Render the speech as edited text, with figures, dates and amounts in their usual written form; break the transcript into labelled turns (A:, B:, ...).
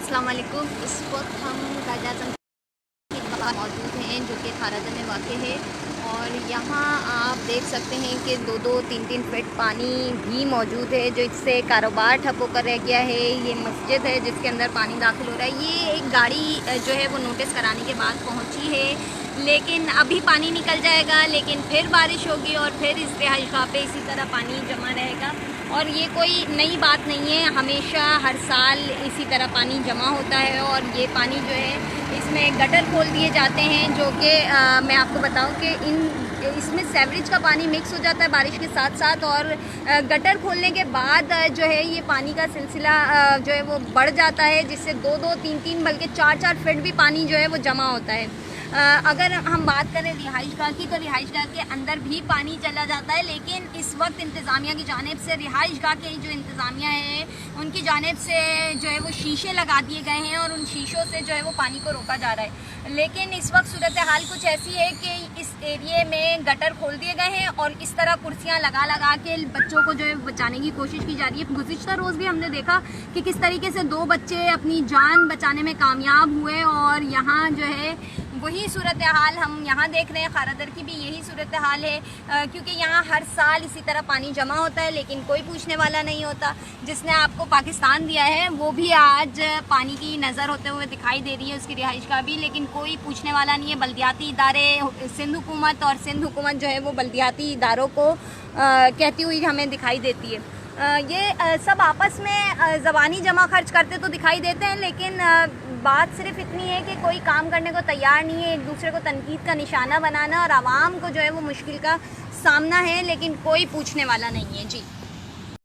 A: अस्सलाम वालेकुम। इस वक्त हम कायदातन मौजूद हैं जो कि खाराजा में वाक़ है और यहाँ आप देख सकते हैं कि 2-3 फीट पानी भी मौजूद है, जो इससे कारोबार ठप होकर रह गया है। ये मस्जिद है जिसके अंदर पानी दाखिल हो रहा है। ये एक गाड़ी जो है वो नोटिस कराने के बाद पहुँची है, लेकिन अभी पानी निकल जाएगा, लेकिन फिर बारिश होगी और फिर इस रिहाइशगाह पे इसी तरह पानी जमा रहेगा। और ये कोई नई बात नहीं है, हमेशा हर साल इसी तरह पानी जमा होता है। और ये पानी जो है इसमें गटर खोल दिए जाते हैं, जो कि मैं आपको बताऊं कि इसमें सीवरेज का पानी मिक्स हो जाता है बारिश के साथ साथ, और गटर खोलने के बाद जो है ये पानी का सिलसिला जो है वो बढ़ जाता है, जिससे 2-3 बल्कि 4 फीट भी पानी जो है वो जमा होता है। अगर हम बात करें रिहाइशगाह की, तो रिहाइशगाह के अंदर भी पानी चला जाता है, लेकिन इस वक्त इंतज़ामिया की जानिब से रिहाइशगाह के जो इंतज़ामिया है उनकी जानिब से जो है वो शीशे लगा दिए गए हैं और उन शीशों से जो है वो पानी को रोका जा रहा है। लेकिन इस वक्त सूरत हाल कुछ ऐसी है कि इस एरिए में गटर खोल दिए गए हैं और इस तरह कुर्सियाँ लगा के बच्चों को जो है बचाने की कोशिश की जा रही है। गुज़िश्ता रोज़ भी हमने देखा कि किस तरीके से 2 बच्चे अपनी जान बचाने में कामयाब हुए, और यहाँ जो है वही सूरत हाल हम यहाँ देख रहे हैं। खारादर की भी यही सूरत हाल है, क्योंकि यहाँ हर साल इसी तरह पानी जमा होता है, लेकिन कोई पूछने वाला नहीं होता। जिसने आपको पाकिस्तान दिया है वो भी आज पानी की नज़र होते हुए दिखाई दे रही है, उसकी रिहाइश का भी, लेकिन कोई पूछने वाला नहीं है। बल्दियाती इदारे, सिंध हुकूमत, और सिंध हुकूमत जो है वो बल्दियाती इदारों को कहती हुई हमें दिखाई देती है। ये सब आपस में ज़बानी जमा खर्च करते तो दिखाई देते हैं, लेकिन बात सिर्फ इतनी है कि कोई काम करने को तैयार नहीं है। एक दूसरे को तनकीद का निशाना बनाना और आवाम को जो है वो मुश्किल का सामना है, लेकिन कोई पूछने वाला नहीं है। जी।